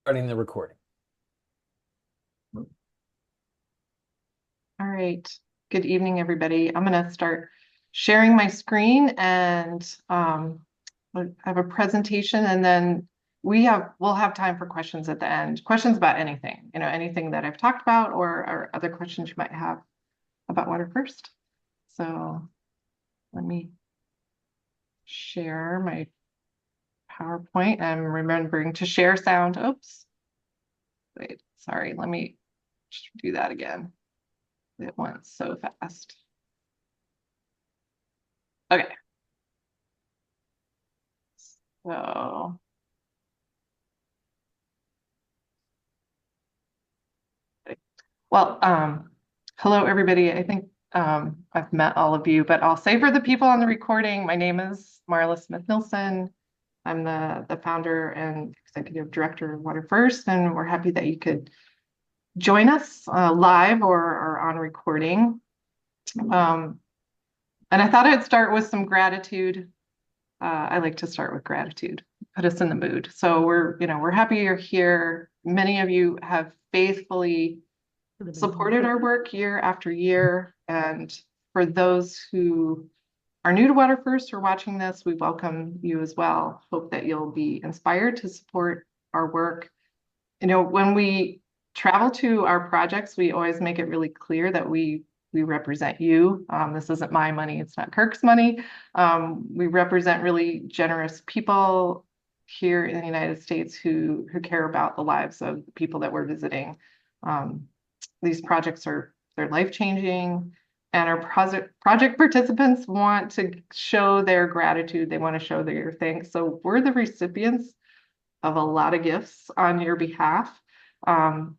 Starting the recording. All right. Good evening, everybody. I'm going to start sharing my screen and I have a presentation, and then we'll have time for questions at the end. Questions about anything, anything that I've talked about or other questions you might have about Water First. So let me share my PowerPoint. I'm remembering to share sound. Oops. Wait, sorry. Let me do that again. It went so fast. Okay. So Well, hello, everybody. I think I've met all of you, but I'll say for the people on the recording, my name is Marla Smith-Nilsson. I'm the founder and executive director of Water First, and we're happy that you could join us live or on recording. And I thought I'd start with some gratitude. I like to start with gratitude, put us in the mood. So we're happy you're here. Many of you have faithfully supported our work year after year. And for those who are new to Water First or watching this, we welcome you as well. Hope that you'll be inspired to support our work. When we travel to our projects, we always make it really clear that we represent you. This isn't my money, it's not Kirk's money. We represent really generous people here in the United States who care about the lives of the people that we're visiting. These projects they're life-changing, and our project participants want to show their gratitude. They want to show their thanks. So we're the recipients of a lot of gifts on your behalf, some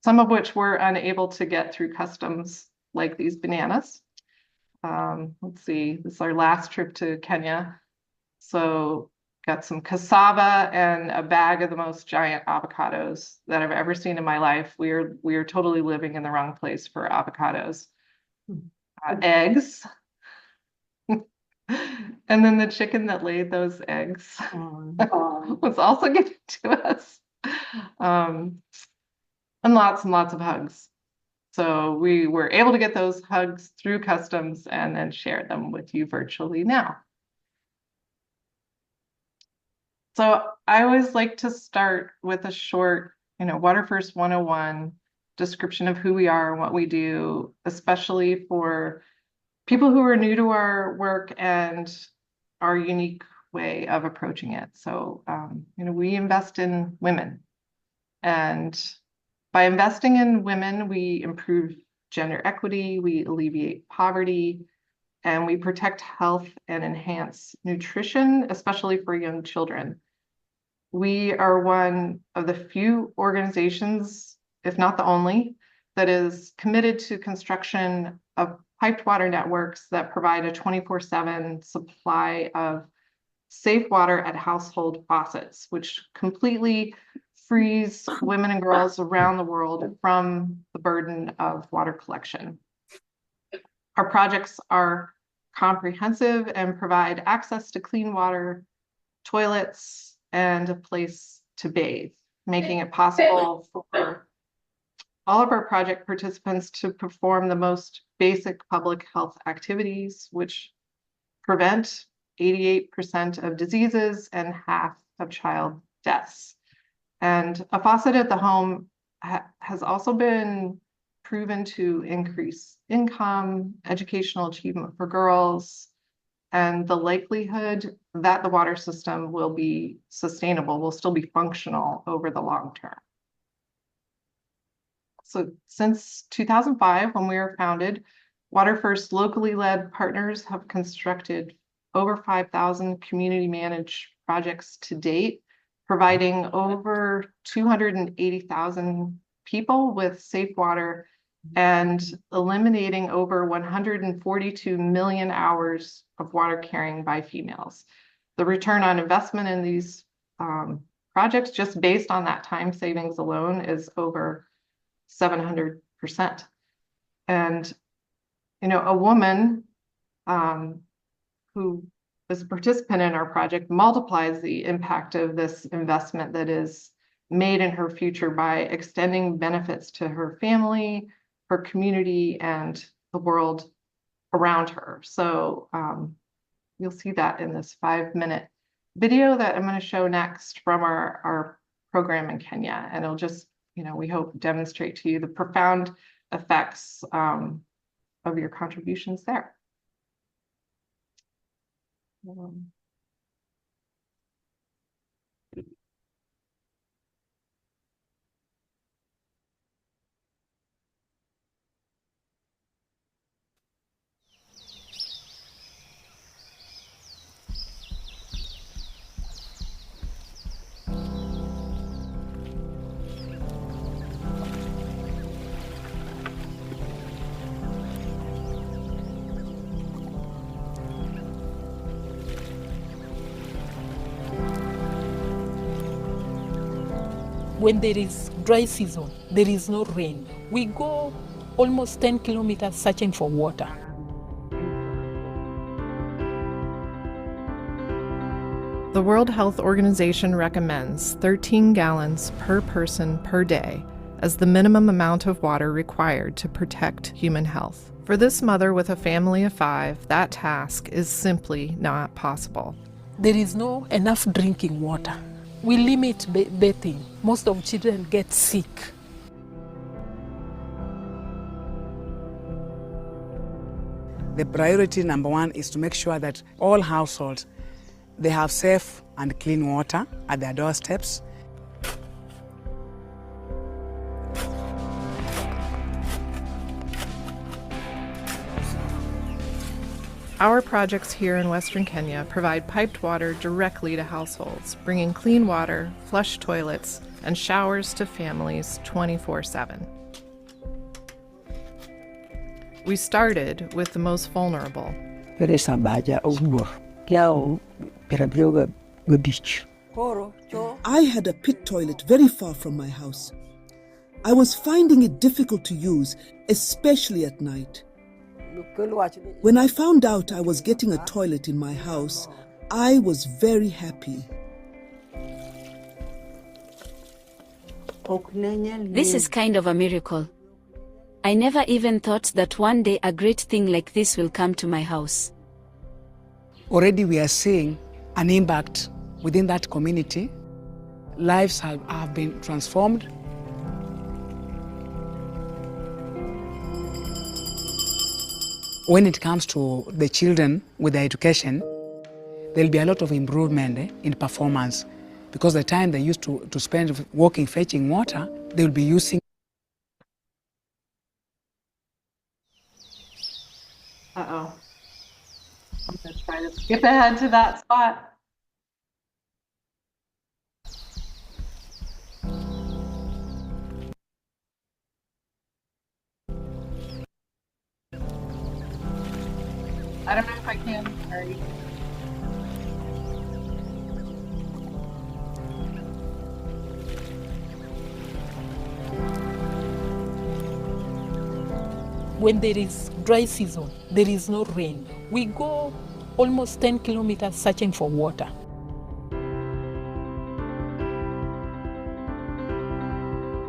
of which we're unable to get through customs, like these bananas. Let's see, this is our last trip to Kenya. So got some cassava and a bag of the most giant avocados that I've ever seen in my life. We are totally living in the wrong place for avocados. Eggs. And then the chicken that laid those eggs was also given to us. And lots of hugs. So we were able to get those hugs through customs and then share them with you virtually now. So I always like to start with a short, Water First 101 description of who we are and what we do, especially for people who are new to our work and our unique way of approaching it. So, we invest in women, and by investing in women, we improve gender equity, we alleviate poverty, and we protect health and enhance nutrition, especially for young children. We are one of the few organizations, if not the only, that is committed to construction of piped water networks that provide a 24/7 supply of safe water at household faucets, which completely frees women and girls around the world from the burden of water collection. Our projects are comprehensive and provide access to clean water, toilets, and a place to bathe, making it possible for all of our project participants to perform the most basic public health activities, which prevent 88% of diseases and half of child deaths. And a faucet at the home has also been proven to increase income, educational achievement for girls, and the likelihood that the water system will be sustainable, will still be functional over the long term. So since 2005, when we were founded, Water First locally led partners have constructed over 5,000 community managed projects to date, providing over 280,000 people with safe water and eliminating over 142 million hours of water carrying by females. The return on investment in these projects, just based on that time savings alone, is over 700%. And, a woman who is a participant in our project multiplies the impact of this investment that is made in her future by extending benefits to her family, her community, and the world around her. So you'll see that in this 5-minute video that I'm going to show next from our program in Kenya. And it'll just, we hope demonstrate to you the profound effects of your contributions there. When there is dry season, there is no rain. We go almost 10 kilometers searching for water. The World Health Organization recommends 13 gallons per person per day as the minimum amount of water required to protect human health. For this mother with a family of 5, that task is simply not possible. There is no enough drinking water. We limit bathing. Most of children get sick. The priority number 1 is to make sure that all households, they have safe and clean water at their doorsteps. Our projects here in Western Kenya provide piped water directly to households, bringing clean water, flush toilets, and showers to families 24/7. We started with the most vulnerable. I had a pit toilet very far from my house. I was finding it difficult to use, especially at night. When I found out I was getting a toilet in my house, I was very happy. This is kind of a miracle. I never even thought that one day a great thing like this will come to my house. Already we are seeing an impact within that community. Lives have been transformed. When it comes to the children with their education, there'll be a lot of improvement in performance, because the time they used to spend walking, fetching water, they'll be using. Uh-oh. I'm going to try to skip ahead to that spot. I don't know if I can. Sorry. When there is dry season, there is no rain. We go almost 10 kilometers searching for water.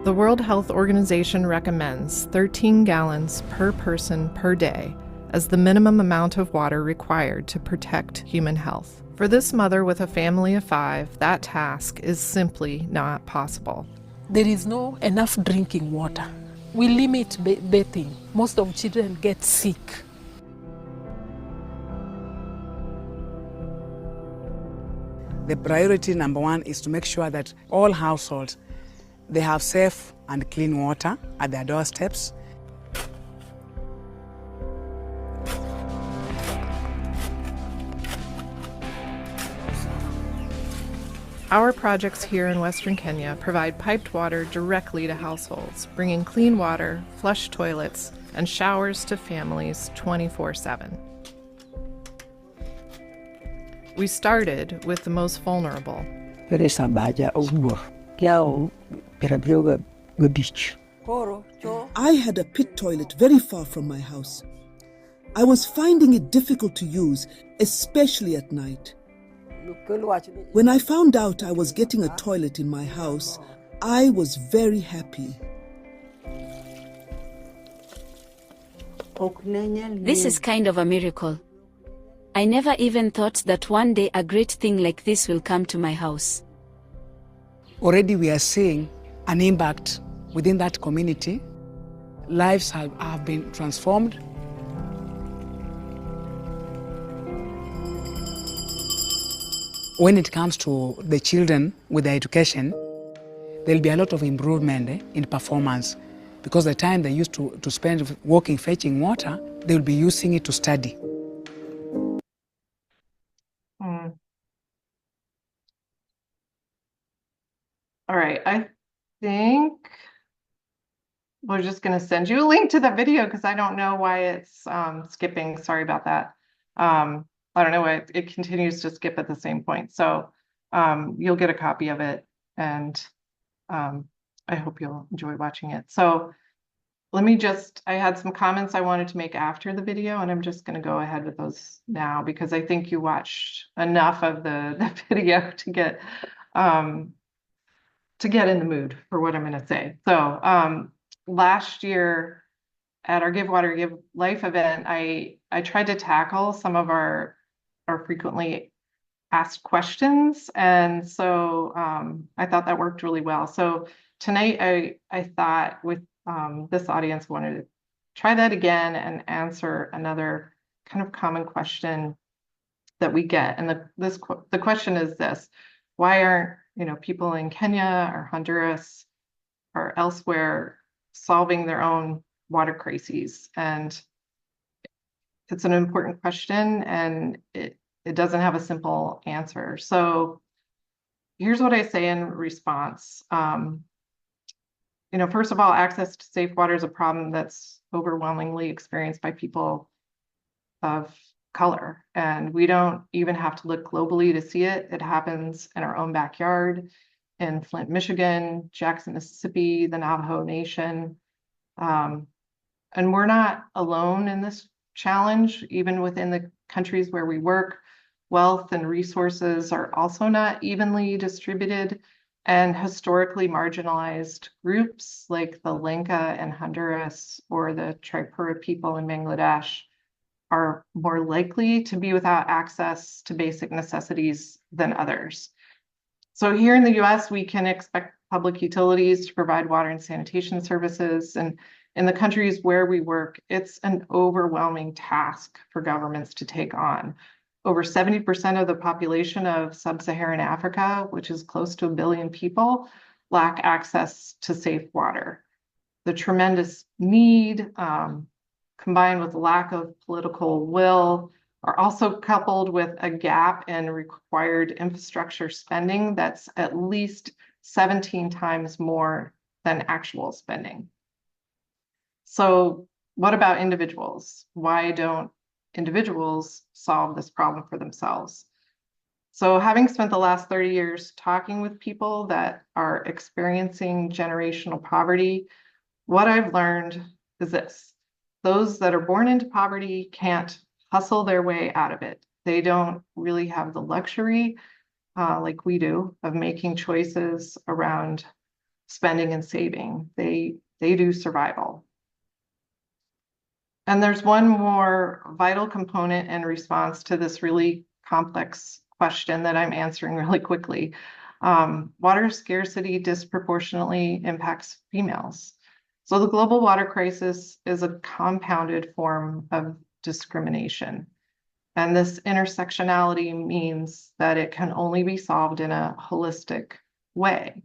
The World Health Organization recommends 13 gallons per person per day as the minimum amount of water required to protect human health. For this mother with a family of 5, that task is simply not possible. There is no enough drinking water. We limit bathing. Most of children get sick. The priority number 1 is to make sure that all households, they have safe and clean water at their doorsteps. Our projects here in Western Kenya provide piped water directly to households, bringing clean water, flush toilets, and showers to families 24/7. We started with the most vulnerable. I had a pit toilet very far from my house. I was finding it difficult to use, especially at night. When I found out I was getting a toilet in my house, I was very happy. This is kind of a miracle. I never even thought that one day a great thing like this will come to my house. Already we are seeing an impact within that community. Lives have been transformed. When it comes to the children with their education, there'll be a lot of improvement in performance, because the time they used to spend walking, fetching water, they'll be using it to study. All right, I think we're just going to send you a link to the video because I don't know why it's skipping. Sorry about that. I don't know why it continues to skip at the same point. So you'll get a copy of it, and I hope you'll enjoy watching it. So let me I had some comments I wanted to make after the video, and I'm just going to go ahead with those now because I think you watched enough of the video to get in the mood for what I'm going to say. So last year at our Give Water, Give Life event, I tried to tackle some of our frequently asked questions. And so I thought that worked really well. So tonight I thought with this audience wanted to try that again and answer another kind of common question that we get. And the question is this: why aren't people in Kenya or Honduras or elsewhere solving their own water crises? And it's an important question, and it doesn't have a simple answer. So here's what I say in response. First of all, access to safe water is a problem that's overwhelmingly experienced by people of color. And we don't even have to look globally to see it. It happens in our own backyard, in Flint, Michigan, Jackson, Mississippi, the Navajo Nation. And we're not alone in this challenge. Even within the countries where we work, wealth and resources are also not evenly distributed, and historically marginalized groups like the Lenca in Honduras or the Tripura people in Bangladesh are more likely to be without access to basic necessities than others. So here in the US, we can expect public utilities to provide water and sanitation services. And in the countries where we work, it's an overwhelming task for governments to take on. Over 70% of the population of sub-Saharan Africa, which is close to 1 billion people, lack access to safe water. The tremendous need, combined with lack of political will, are also coupled with a gap in required infrastructure spending that's at least 17 times more than actual spending. So what about individuals? Why don't individuals solve this problem for themselves? So having spent the last 30 years talking with people that are experiencing generational poverty, what I've learned is this: those that are born into poverty can't hustle their way out of it. They don't really have the luxury, like we do, of making choices around spending and saving. They do survival. And there's one more vital component in response to this really complex question that I'm answering really quickly. Water scarcity disproportionately impacts females. So the global water crisis is a compounded form of discrimination. And this intersectionality means that it can only be solved in a holistic way.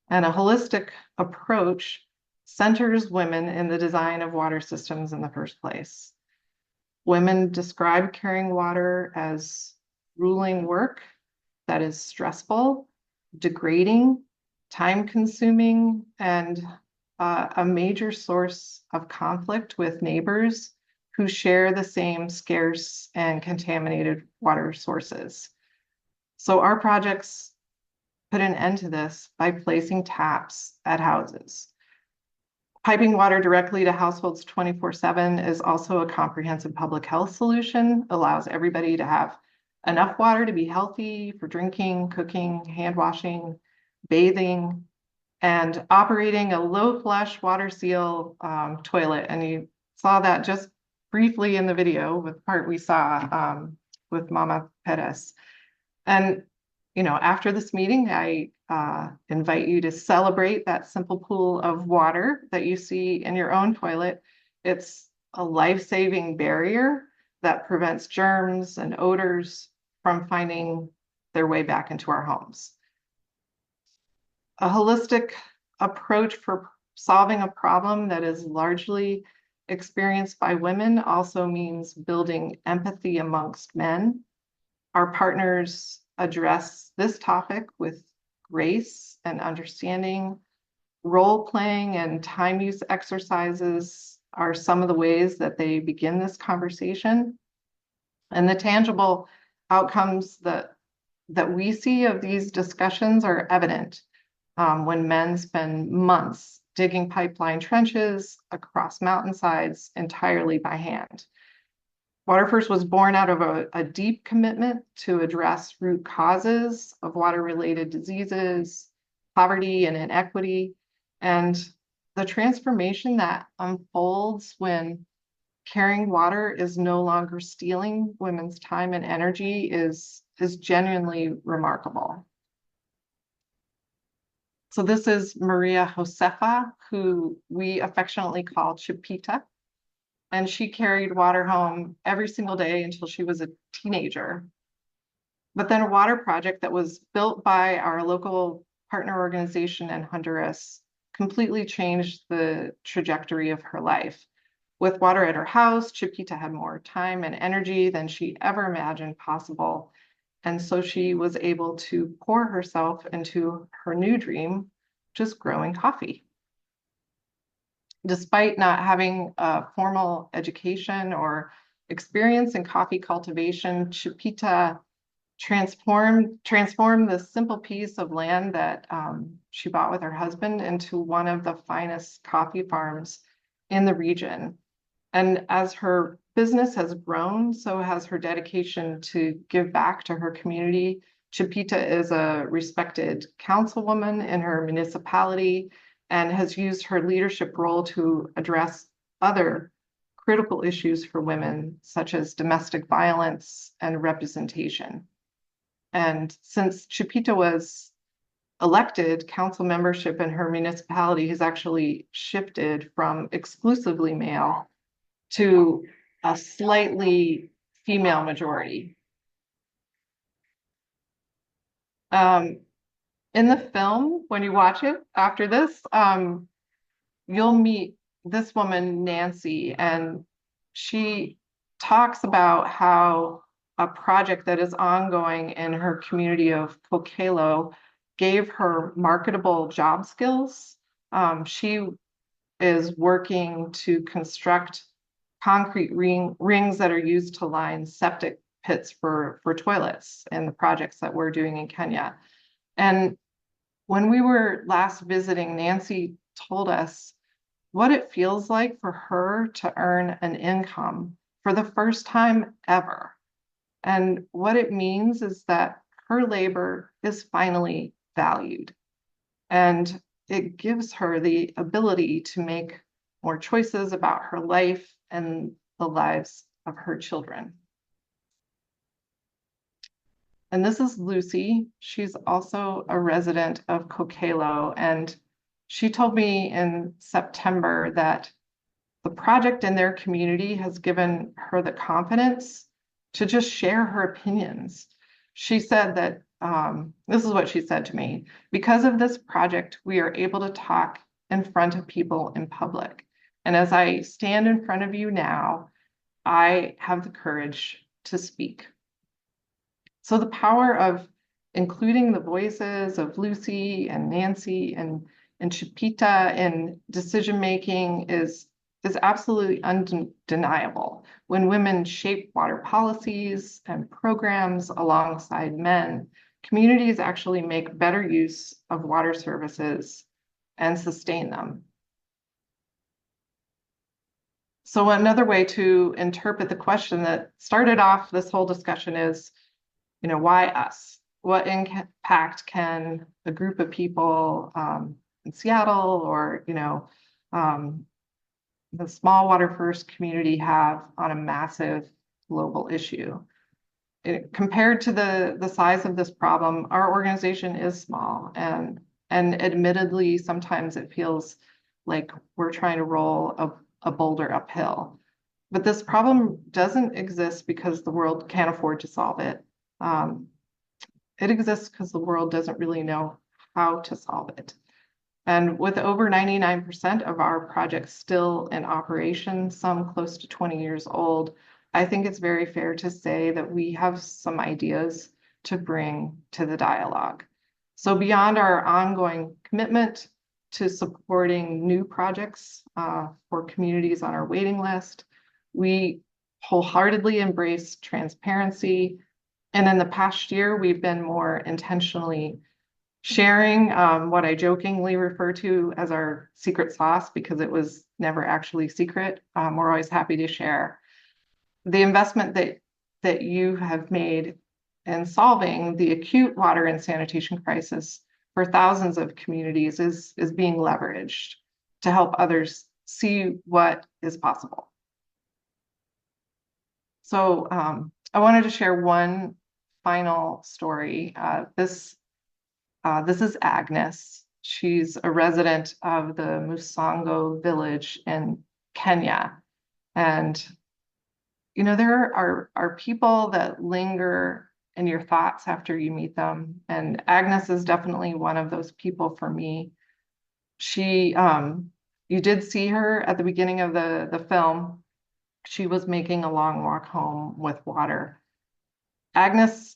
And a holistic approach centers women in the design of water systems in the first place. Women describe carrying water as ruling work that is stressful, degrading, time-consuming, and a major source of conflict with neighbors who share the same scarce and contaminated water sources. So our projects put an end to this by placing taps at houses. Piping water directly to households 24/7 is also a comprehensive public health solution, allows everybody to have enough water to be healthy for drinking, cooking, hand washing, bathing, and operating a low flush water seal toilet. And you saw that just briefly in the video with the part we saw with Mama Perez. And, you know, after this meeting, I invite you to celebrate that simple pool of water that you see in your own toilet. It's a life-saving barrier that prevents germs and odors from finding their way back into our homes. A holistic approach for solving a problem that is largely experienced by women also means building empathy amongst men. Our partners address this topic with grace and understanding. Role playing and time use exercises are some of the ways that they begin this conversation. And the tangible outcomes that we see of these discussions are evident when men spend months digging pipeline trenches across mountainsides entirely by hand. Water First was born out of a deep commitment to address root causes of water-related diseases, poverty, and inequity. And the transformation that unfolds when caring water is no longer stealing women's time and energy is genuinely remarkable. So this is Maria Josefa, who we affectionately call Chipita. And she carried water home every single day until she was a teenager. But then a water project that was built by our local partner organization in Honduras completely changed the trajectory of her life. With water at her house, Chipita had more time and energy than she ever imagined possible. And so she was able to pour herself into her new dream, just growing coffee. Despite not having a formal education or experience in coffee cultivation, Chipita transformed this simple piece of land that she bought with her husband into one of the finest coffee farms in the region. And as her business has grown, so has her dedication to give back to her community. Chipita is a respected councilwoman in her municipality and has used her leadership role to address other critical issues for women, such as domestic violence and representation. And since Chipita was elected, council membership in her municipality has actually shifted from exclusively male to a slightly female majority. In the film, when you watch it after this, you'll meet this woman, Nancy, and she talks about how a project that is ongoing in her community of Cocelo gave her marketable job skills. She is working to construct concrete rings that are used to line septic pits for toilets in the projects that we're doing in Kenya. And when we were last visiting, Nancy told us what it feels like for her to earn an income for the first time ever. And what it means is that her labor is finally valued. And it gives her the ability to make more choices about her life and the lives of her children. And this is Lucy. She's also a resident of Cocelo. And she told me in September that the project in their community has given her the confidence to just share her opinions. She said that, this is what she said to me, because of this project, we are able to talk in front of people in public. And as I stand in front of you now, I have the courage to speak. So the power of including the voices of Lucy and Nancy and Chipita in decision-making is absolutely undeniable. When women shape water policies and programs alongside men, communities actually make better use of water services and sustain them. So another way to interpret the question that started off this whole discussion is, why us? What impact can a group of people in Seattle or, the small Water First community have on a massive global issue. Compared to the size of this problem, our organization is small, and admittedly, sometimes it feels like we're trying to roll a boulder uphill. But this problem doesn't exist because the world can't afford to solve it. It exists because the world doesn't really know how to solve it. And with over 99% of our projects still in operation, some close to 20 years old, I think it's very fair to say that we have some ideas to bring to the dialogue. So beyond our ongoing commitment to supporting new projects for communities on our waiting list, we wholeheartedly embrace transparency. And in the past year, we've been more intentionally sharing what I jokingly refer to as our secret sauce, because it was never actually secret. We're always happy to share. The investment that you have made in solving the acute water and sanitation crisis for thousands of communities is being leveraged to help others see what is possible. So I wanted to share one final story. This is Agnes. She's a resident of the Musongo village in Kenya. And, there are people that linger in your thoughts after you meet them. And Agnes is definitely one of those people for me. She, you did see her at the beginning of the film. She was making a long walk home with water. Agnes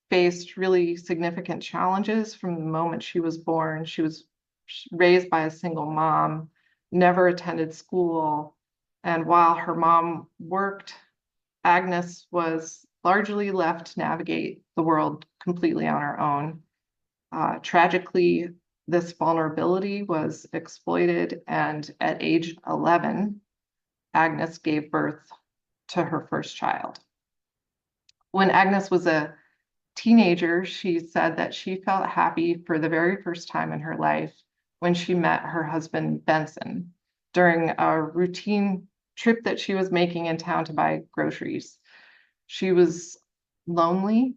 faced really significant challenges from the moment she was born. She was raised by a single mom, never attended school. And while her mom worked, Agnes was largely left to navigate the world completely on her own. Tragically, this vulnerability was exploited, and at age 11, Agnes gave birth to her first child. When Agnes was a teenager, she said that she felt happy for the very first time in her life when she met her husband, Benson, during a routine trip that she was making in town to buy groceries. She was lonely.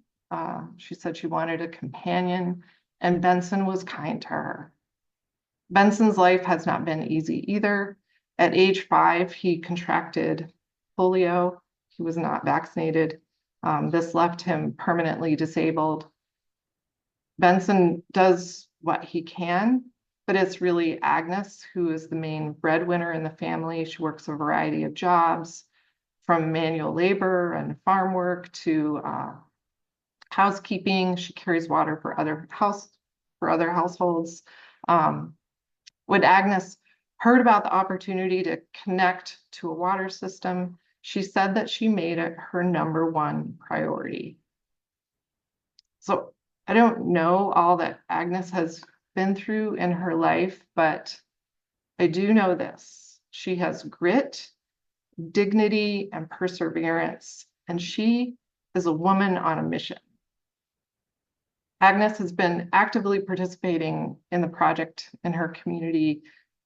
She said she wanted a companion, and Benson was kind to her. Benson's life has not been easy either. At age 5, he contracted polio. He was not vaccinated. This left him permanently disabled. Benson does what he can, but it's really Agnes who is the main breadwinner in the family. She works a variety of jobs, from manual labor and farm work to housekeeping. She carries water for other households. When Agnes heard about the opportunity to connect to a water system, she said that she made it her #1 priority. So I don't know all that Agnes has been through in her life, but I do know this. She has grit, dignity, and perseverance, and she is a woman on a mission. Agnes has been actively participating in the project in her community,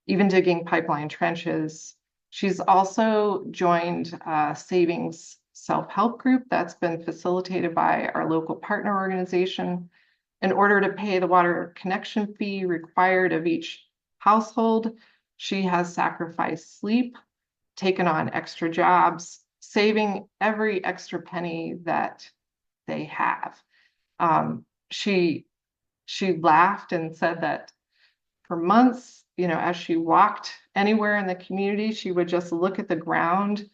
even digging pipeline trenches. She's also joined a savings self-help group that's been facilitated by our local partner organization. In order to pay the water connection fee required of each household, she has sacrificed sleep, taken on extra jobs, saving every extra penny that they have. She laughed and said that for months, as she walked anywhere in the community, she would just look at the ground,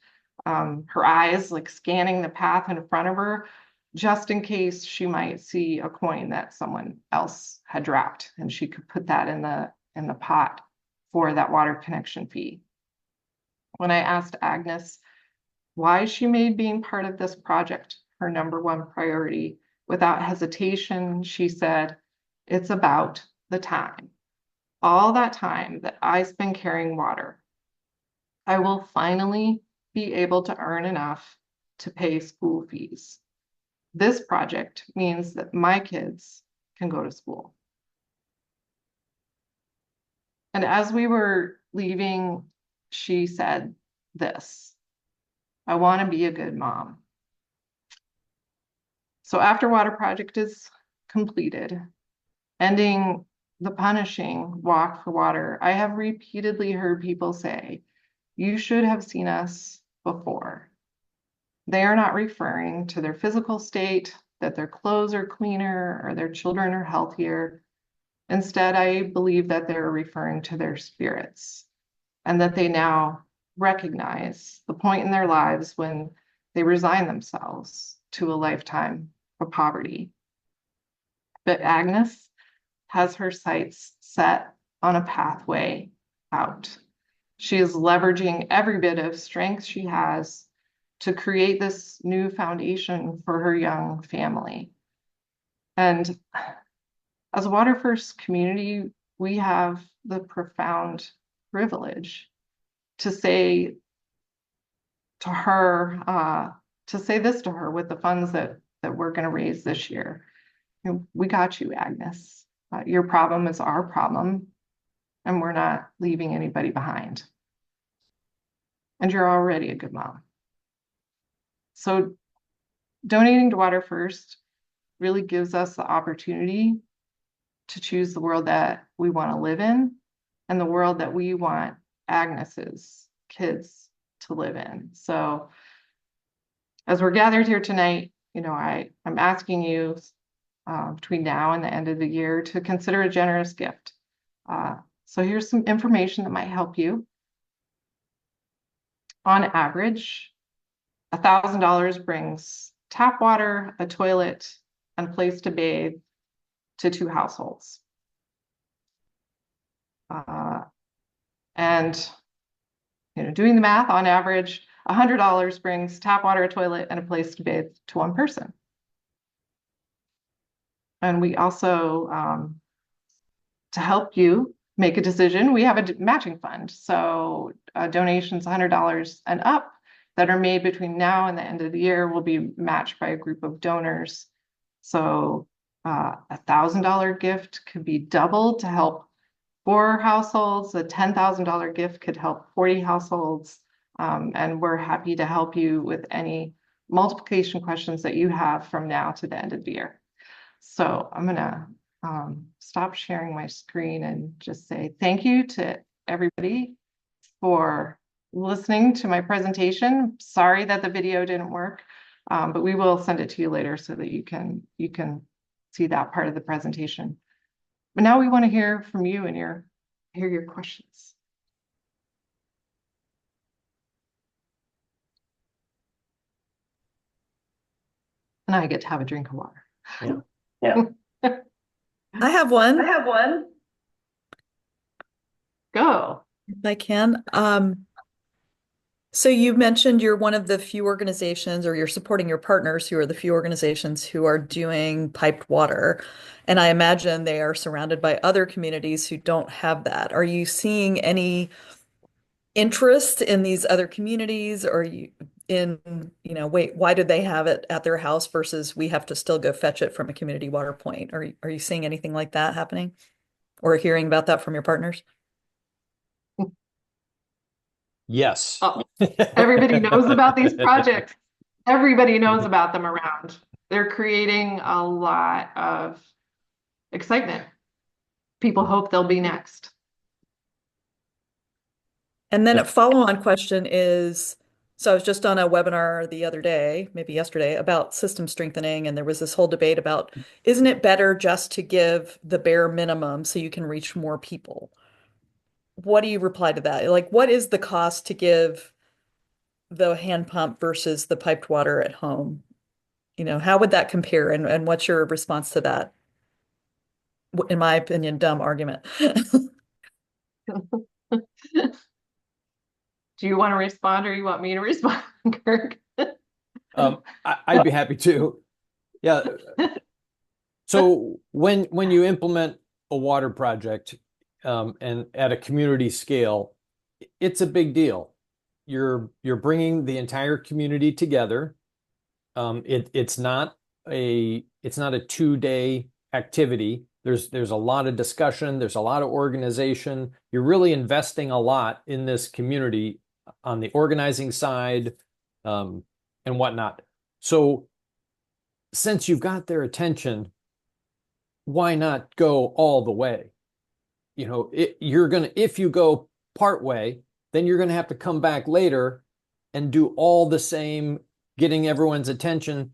her eyes like scanning the path in front of her, just in case she might see a coin that someone else had dropped, and she could put that in the pot for that water connection fee. When I asked Agnes why she made being part of this project her #1 priority, without hesitation, she said, "It's about the time. All that time that I spend carrying water, I will finally be able to earn enough to pay school fees. This project means that my kids can go to school." And as we were leaving, she said this: "I want to be a good mom." So after Water Project is completed, ending the punishing walk for water, I have repeatedly heard people say, "You should have seen us before." They are not referring to their physical state, that their clothes are cleaner or their children are healthier. Instead, I believe that they're referring to their spirits, and that they now recognize the point in their lives when they resign themselves to a lifetime of poverty. But Agnes has her sights set on a pathway out. She is leveraging every bit of strength she has to create this new foundation for her young family. And as a Water First community, we have the profound privilege to say to her, to say this to her with the funds that we're going to raise this year. You know, we got you, Agnes. Your problem is our problem, and we're not leaving anybody behind. And you're already a good mom. So donating to Water First really gives us the opportunity to choose the world that we want to live in and the world that we want Agnes's kids to live in. So as we're gathered here tonight, you know, I'm asking you between now and the end of the year to consider a generous gift. So here's some information that might help you. On average, $1,000 brings tap water, a toilet, and a place to bathe to 2 households. And you know, doing the math, on average, $100 brings tap water, a toilet, and a place to bathe to 1 person. And we also, to help you make a decision, we have a matching fund. So donations $100 and up that are made between now and the end of the year will be matched by a group of donors. So $1,000 gift could be doubled to help 4 households. A $10,000 gift could help 40 households. And we're happy to help you with any multiplication questions that you have from now to the end of the year. So I'm gonna stop sharing my screen and just say thank you to everybody for listening to my presentation. Sorry that the video didn't work, but we will send it to you later so that you can see that part of the presentation. But now we want to hear from you and hear your questions. And I get to have a drink of water. Yeah. I have one. Go. If I can. So you mentioned you're one of the few organizations, or you're supporting your partners who are the few organizations who are doing piped water. And I imagine they are surrounded by other communities who don't have that. Are you seeing any interest in these other communities, or wait, why did they have it at their house versus we have to still go fetch it from a community water point? Are you seeing anything like that happening or hearing about that from your partners? Yes. Everybody knows about these projects. Everybody knows about them around. They're creating a lot of excitement. People hope they'll be next. And then a follow-on question is, so I was just on a webinar the other day, maybe yesterday, about system strengthening, and there was this whole debate about, isn't it better just to give the bare minimum so you can reach more people? What do you reply to that? Like, what is the cost to give the hand pump versus the piped water at home? You know, how would that compare? And what's your response to that? In my opinion, dumb argument. Do you want to respond, or you want me to respond, Kirk? I'd be happy to. Yeah. So when you implement a water project, and at a community scale, it's a big deal. You're bringing the entire community together. It's not a 2-day activity. There's a lot of discussion. There's a lot of organization. You're really investing a lot in this community on the organizing side, and whatnot. So since you've got their attention, why not go all the way? You know, if you go part way, then you're gonna have to come back later and do all the same, getting everyone's attention.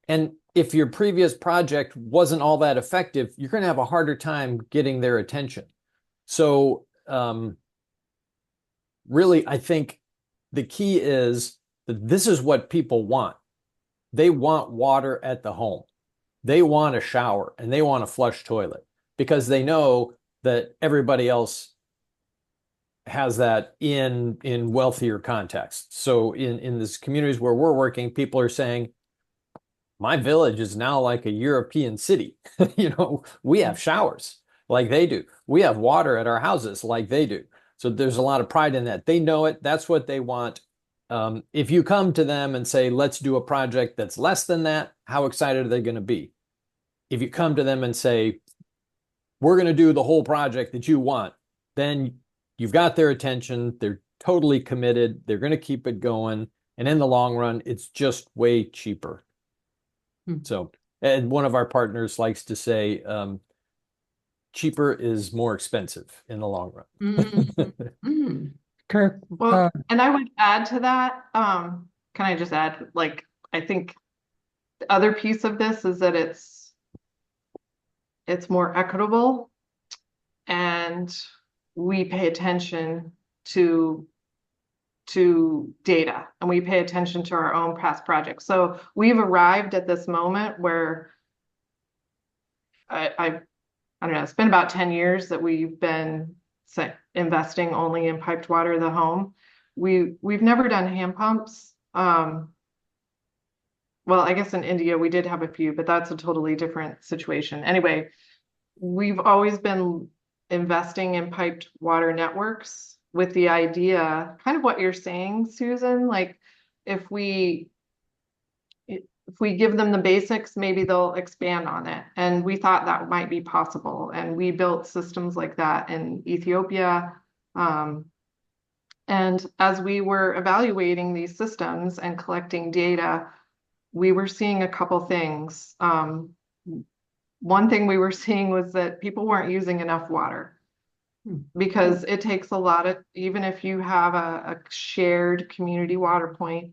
And if your previous project wasn't all that effective, you're gonna have a harder time getting their attention. So really, I think the key is that this is what people want. They want water at the home. They want a shower and they want a flush toilet because they know that everybody else has that in wealthier contexts. So in these communities where we're working, people are saying, my village is now like a European city. You know, we have showers like they do. We have water at our houses like they do. So there's a lot of pride in that. They know it. That's what they want. If you come to them and say, let's do a project that's less than that, how excited are they going to be? If you come to them and say, we're going to do the whole project that you want, then you've got their attention. They're totally committed. They're going to keep it going. And in the long run, it's just way cheaper. So, and one of our partners likes to say, cheaper is more expensive in the long run. Kirk, Well, and I would add to that, can I just add, like, I think the other piece of this is that it's more equitable and we pay attention to data and we pay attention to our own past projects. So we've arrived at this moment where I don't know, it's been about 10 years that we've been investing only in piped water to the home. We've never done hand pumps. Well, I guess in India we did have a few, but that's a totally different situation. Anyway, we've always been investing in piped water networks with the idea, kind of what you're saying, Susan, like if we give them the basics, maybe they'll expand on it. And we thought that might be possible. And we built systems like that in Ethiopia. And as we were evaluating these systems and collecting data, we were seeing a couple things. One thing we were seeing was that people weren't using enough water because it takes a lot of, even if you have a shared community water point,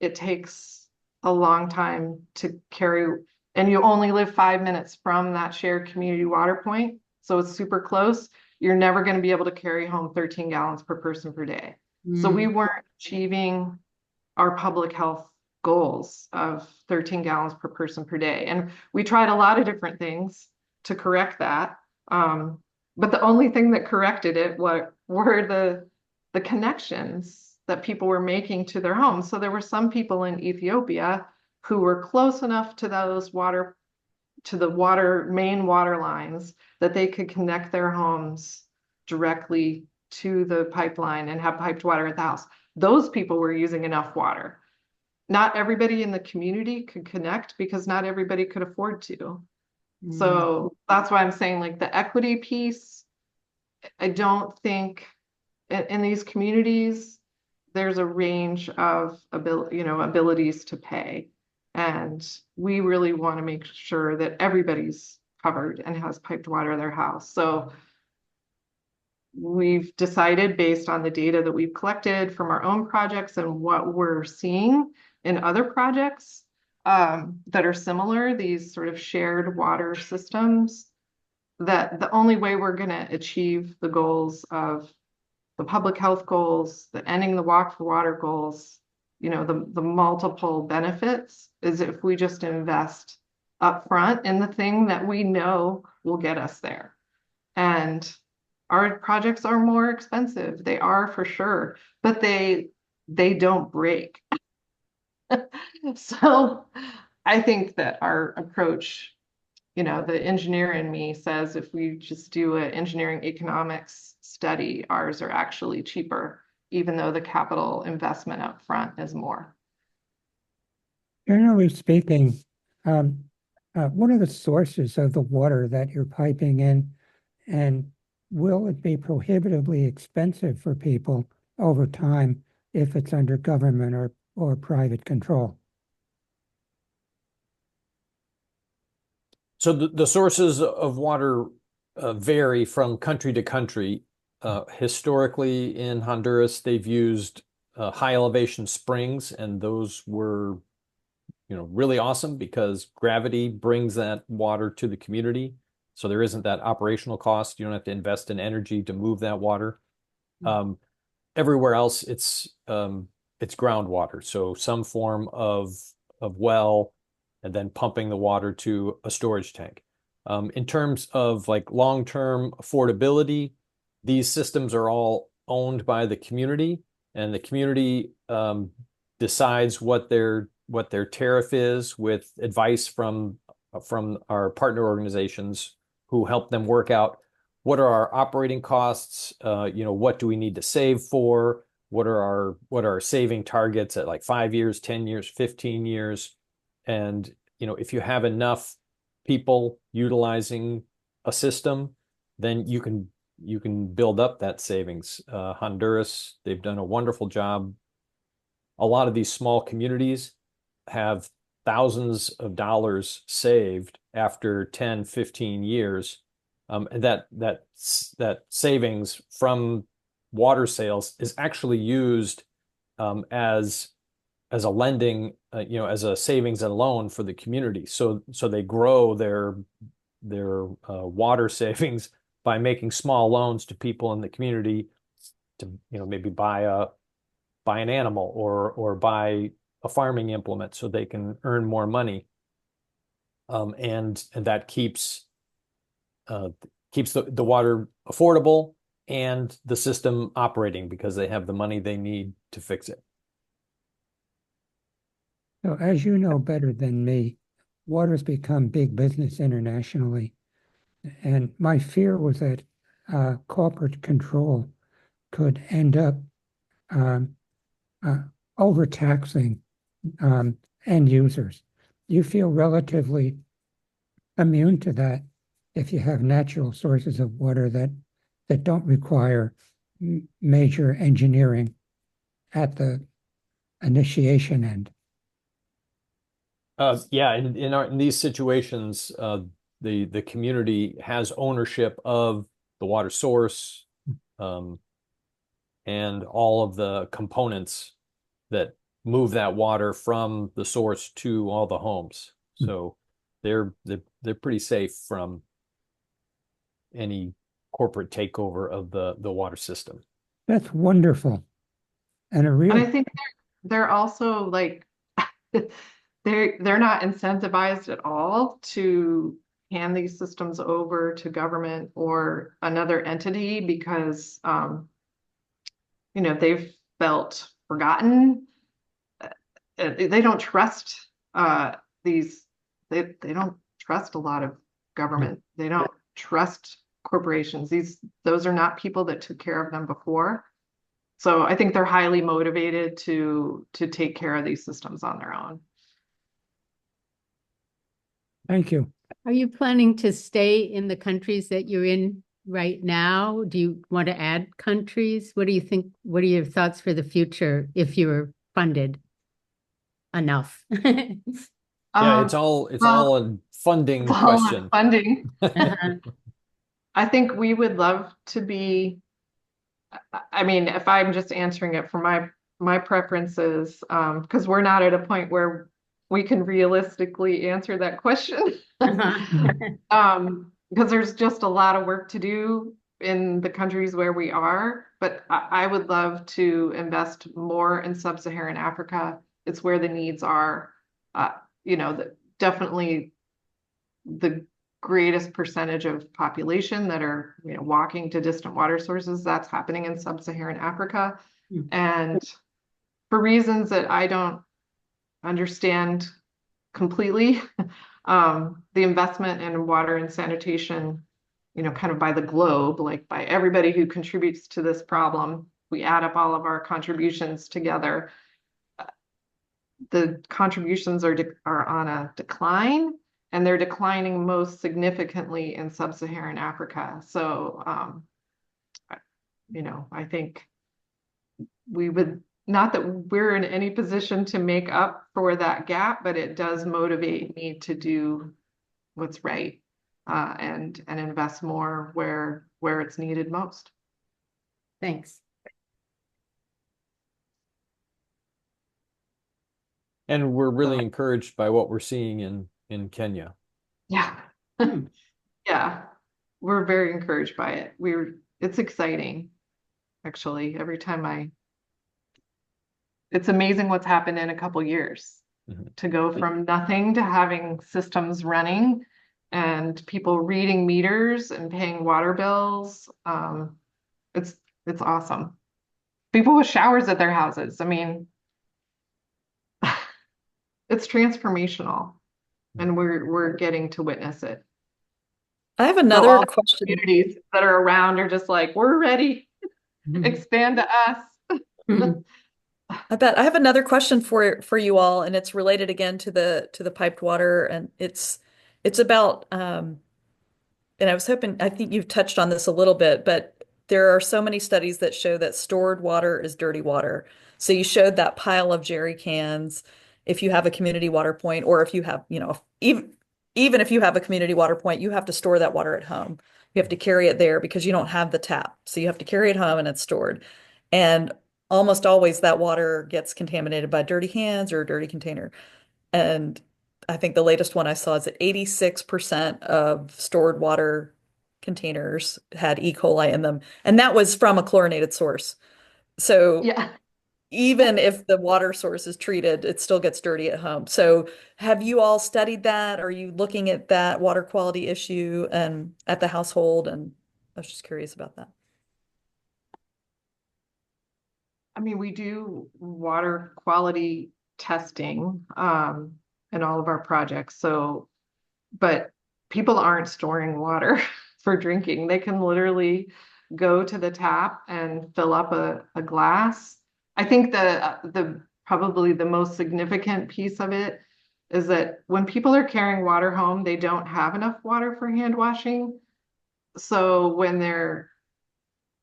it takes a long time to carry, and you only live 5 minutes from that shared community water point. So it's super close. You're never going to be able to carry home 13 gallons per person per day. So we weren't achieving our public health goals of 13 gallons per person per day. And we tried a lot of different things to correct that. But the only thing that corrected it were the connections that people were making to their homes. So there were some people in Ethiopia who were close enough to the main water lines that they could connect their homes directly to the pipeline and have piped water at the house. Those people were using enough water. Not everybody in the community could connect because not everybody could afford to. So that's why I'm saying, like, the equity piece, I don't think in these communities, there's a range of abilities to pay. And we really want to make sure that everybody's covered and has piped water in their house. So we've decided, based on the data that we've collected from our own projects and what we're seeing in other projects that are similar, these sort of shared water systems, that the only way we're going to achieve the goals of the public health goals, the ending the walk for water goals, the multiple benefits, is if we just invest upfront in the thing that we know will get us there. And our projects are more expensive. They are, for sure, but they don't break. So I think that our approach, the engineer in me says, if we just do an engineering economics study, ours are actually cheaper, even though the capital investment up front is more. Generally speaking, what are the sources of the water that you're piping in? And will it be prohibitively expensive for people over time if it's under government or private control? So the sources of water vary from country to country. Historically, in Honduras, they've used high elevation springs, and those were, really awesome because gravity brings that water to the community. So there isn't that operational cost. You don't have to invest in energy to move that water. Everywhere else, it's groundwater. So some form of well, and then pumping the water to a storage tank. In terms of like long-term affordability, these systems are all owned by the community, and the community decides what their tariff is with advice from our partner organizations who help them work out what are our operating costs, what do we need to save for, what are our saving targets at like 5 years, 10 years, 15 years. And, if you have enough people utilizing a system, then you can build up that savings. Honduras, they've done a wonderful job. A lot of these small communities have thousands of dollars saved after 10, 15 years. And that savings from water sales is actually used as a lending, as a savings and loan for the community. So they grow their water savings by making small loans to people in the community to, maybe buy an animal or buy a farming implement so they can earn more money. And that keeps the water affordable and the system operating because they have the money they need to fix it. So as you know better than me, water's become big business internationally. And my fear was that corporate control could end up overtaxing end users. You feel relatively immune to that if you have natural sources of water that don't require major engineering at the initiation end. Yeah, in these situations, the community has ownership of the water source, and all of the components that move that water from the source to all the homes. So they're pretty safe from any corporate takeover of the water system. That's wonderful. And I think they're also like they're not incentivized at all to hand these systems over to government or another entity because they've felt forgotten. They don't trust these. They don't trust a lot of government. They don't trust corporations. Those are not people that took care of them before. So I think they're highly motivated to take care of these systems on their own. Thank you. Are you planning to stay in the countries that you're in right now? Do you want to add countries? What do you think? What are your thoughts for the future if you're funded enough? Yeah, it's all a funding question. Funding. I think we would love to be, I mean, if I'm just answering it for my preferences, because we're not at a point where we can realistically answer that question. Because there's just a lot of work to do in the countries where we are, but I would love to invest more in sub-Saharan Africa. It's where the needs are. Definitely the greatest percentage of population that are walking to distant water sources. That's happening in sub-Saharan Africa. And for reasons that I don't understand completely, the investment in water and sanitation, kind of by the globe, like by everybody who contributes to this problem, we add up all of our contributions together. The contributions are on a decline, and they're declining most significantly in sub-Saharan Africa. So, I think we would, not that we're in any position to make up for that gap, but it does motivate me to do what's right, and invest more where it's needed most. Thanks. And we're really encouraged by what we're seeing in Kenya. Yeah. Yeah. We're very encouraged by it. It's exciting, actually. Every time it's amazing what's happened in a couple years to go from nothing to having systems running and people reading meters and paying water bills. It's awesome. People with showers at their houses. I mean, it's transformational, and we're getting to witness it. I have So another all the question. communities that are around are just like, we're ready. Expand to us. I bet I have another question for you all, and it's related again to the piped water, and it's about and I think you've touched on this a little bit, but there are so many studies that show that stored water is dirty water. So you showed that pile of jerry cans. If you have a community water point, or if you have, even if you have a community water point, you have to store that water at home. You have to carry it there because you don't have the tap. So you have to carry it home and it's stored. And almost always that water gets contaminated by dirty hands or a dirty container. And I think the latest one I saw is that 86% of stored water containers had E. coli in them. And that was from a chlorinated source. So Yeah. even if the water source is treated, it still gets dirty at home. So have you all studied that? Are you looking at that water quality issue and at the household? And I was just curious about that. I mean, we do water quality testing in all of our projects. So, but people aren't storing water for drinking. They can literally go to the tap and fill up a glass. I think the probably the most significant piece of it is that when people are carrying water home, they don't have enough water for hand washing. So when they're,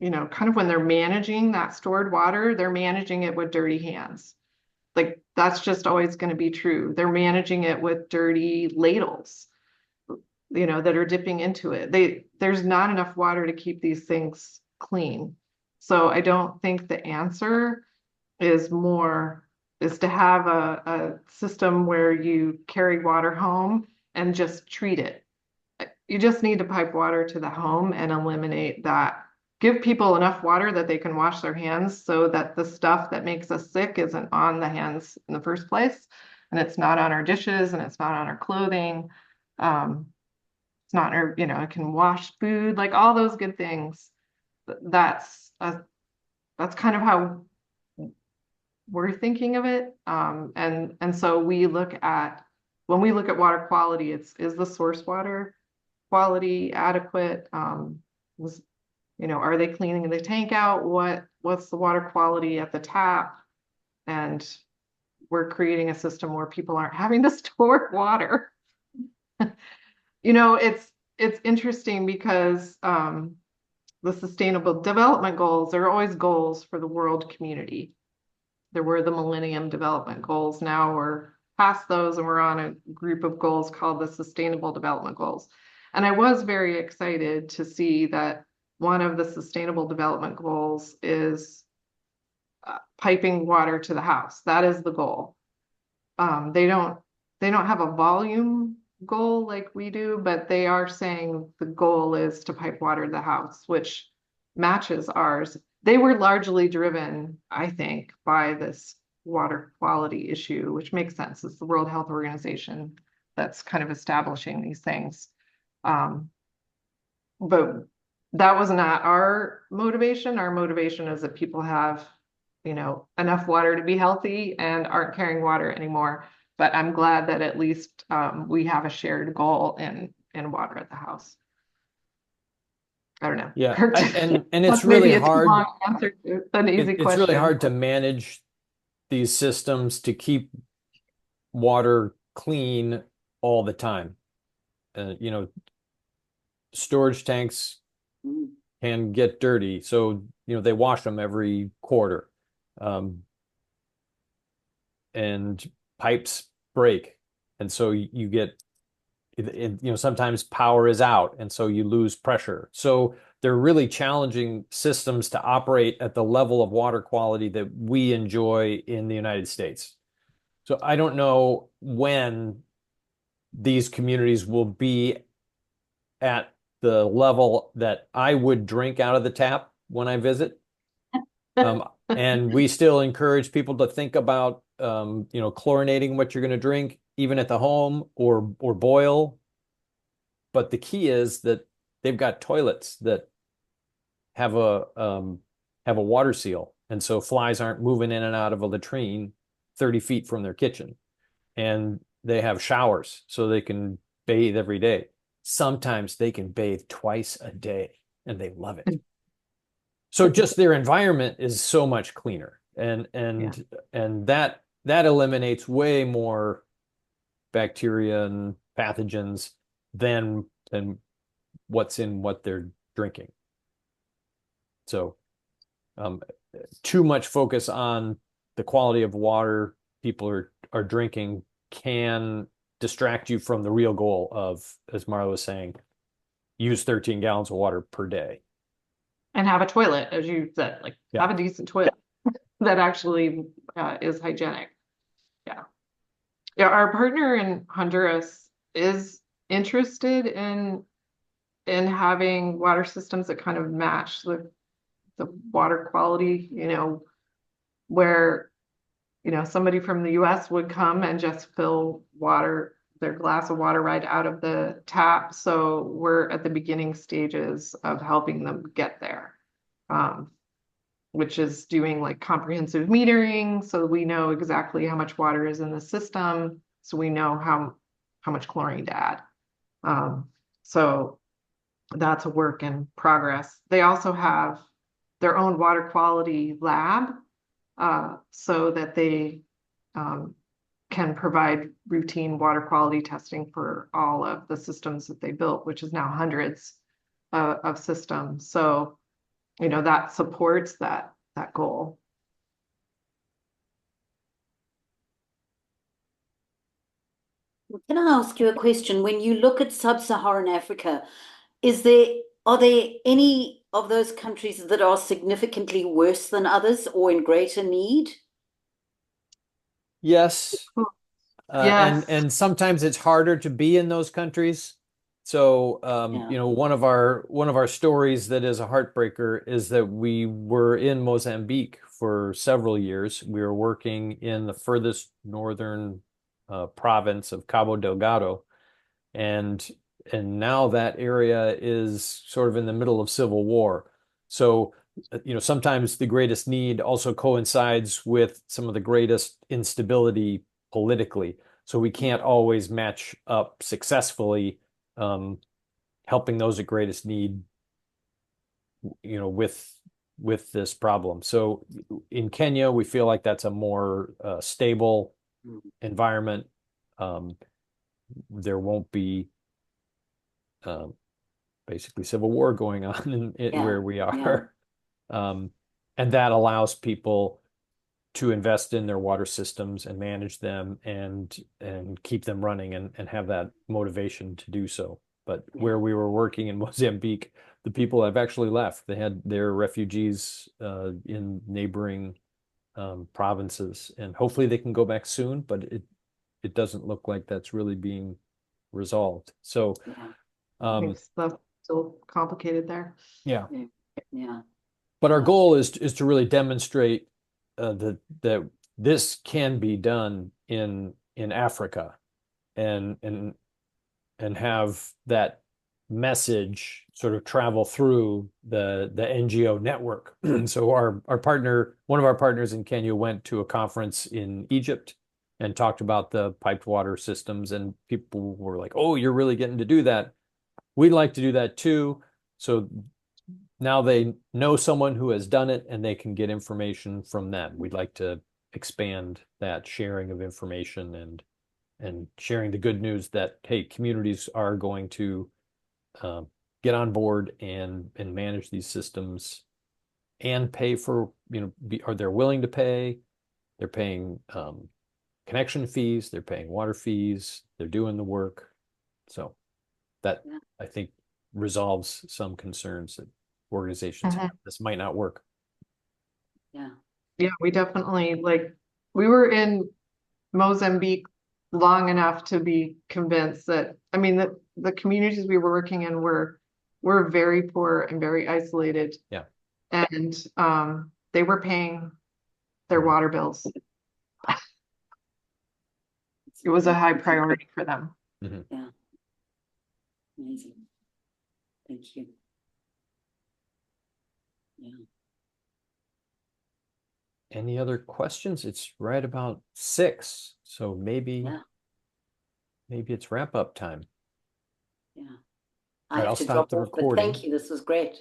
kind of when they're managing that stored water, they're managing it with dirty hands. Like that's just always going to be true. They're managing it with dirty ladles, that are dipping into it. There's not enough water to keep these things clean. So I don't think the answer is to have a system where you carry water home and just treat it. You just need to pipe water to the home and eliminate that. Give people enough water that they can wash their hands so that the stuff that makes us sick isn't on the hands in the first place. And it's not on our dishes and it's not on our clothing. It's not our, it can wash food, like all those good things. That's kind of how we're thinking of it. And so when we look at water quality, is the source water quality adequate? Are they cleaning the tank out? What's the water quality at the tap? And we're creating a system where people aren't having to store water. It's interesting because the Sustainable Development Goals are always goals for the world community. There were the Millennium Development Goals. Now we're past those and we're on a group of goals called the Sustainable Development Goals. And I was very excited to see that one of the Sustainable Development Goals is piping water to the house. That is the goal. They don't have a volume goal like we do, but they are saying the goal is to pipe water to the house, which matches ours. They were largely driven, I think, by this water quality issue, which makes sense. It's the World Health Organization that's kind of establishing these things. But that was not our motivation. Our motivation is that people have, enough water to be healthy and aren't carrying water anymore. But I'm glad that at least we have a shared goal in water at the house. I don't know. Yeah, and it's really hard. Answer to an easy question. It's really hard to manage these systems to keep water clean all the time. you know, storage tanks can get dirty, so you know they wash them every quarter, and pipes break, and so you get, you know, sometimes power is out, and so you lose pressure. So they're really challenging systems to operate at the level of water quality that we enjoy in the United States. So I don't know when these communities will be at the level that I would drink out of the tap when I visit. And we still encourage people to think about, you know, chlorinating what you're going to drink, even at the home, or boil. But the key is that they've got toilets that have a water seal, and so flies aren't moving in and out of a latrine 30 feet from their kitchen. And they have showers so they can bathe every day. Sometimes they can bathe twice a day, and they love it. So just their environment is so much cleaner, and that eliminates way more bacteria and pathogens than what's in what they're drinking. So too much focus on the quality of water people are drinking can distract you from the real goal of, as Marla was saying, use 13 gallons of water per day. And have a toilet, as you said, like have a decent toilet that actually is hygienic. Yeah. Our partner in Honduras is interested in having water systems that kind of match the water quality, you know, where, you know, somebody from the US would come and just fill their glass of water right out of the tap. So we're at the beginning stages of helping them get there, which is doing like comprehensive metering. So we know exactly how much water is in the system. So we know how much chlorine to add. So that's a work in progress. They also have their own water quality lab, so that they can provide routine water quality testing for all of the systems that they built, which is now hundreds of systems. So, you know, that supports that goal. Can I ask you a question? When you look at sub-Saharan Africa, are there any of those countries that are significantly worse than others or in greater need? Yes. Yes. And sometimes it's harder to be in those countries. So, you know, one of our stories that is a heartbreaker is that we were in Mozambique for several years. We were working in the furthest northern province of Cabo Delgado, and now that area is sort of in the middle of civil war. So, you know, sometimes the greatest need also coincides with some of the greatest instability politically. So we can't always match up successfully, helping those at greatest need, you know, with this problem. So in Kenya, we feel like that's a more stable environment. There won't be basically civil war going on where we are. And that allows people to invest in their water systems and manage them and keep them running and have that motivation to do so. But where we were working in Mozambique, the people have actually left. They had their refugees in neighboring provinces, and hopefully they can go back soon, but it doesn't look like that's really being resolved. So Makes stuff still complicated there. Yeah. Yeah. But our goal is to really demonstrate that this can be done in Africa, and have that message sort of travel through the NGO network. So our partner, one of our partners in Kenya, went to a conference in Egypt and talked about the piped water systems, and people were like, "Oh, you're really getting to do that. We'd like to do that too." So now they know someone who has done it, and they can get information from them. We'd like to expand that sharing of information and sharing the good news that, hey, communities are going to get on board and manage these systems and pay for, or they're willing to pay. They're paying connection fees, they're paying water fees, they're doing the work. So that, I think, resolves some concerns that organizations have. This might not work. Yeah. Yeah, we definitely, we were in Mozambique long enough to be convinced that, the communities we were working in were very poor and very isolated. Yeah. And they were paying their water bills. It was a high priority for them. Yeah. Amazing. Thank you. Yeah. Any other questions? It's right about 6, so maybe it's wrap up time. Yeah. All right, I'll have to stop drop the off, but recording. thank you. This was great.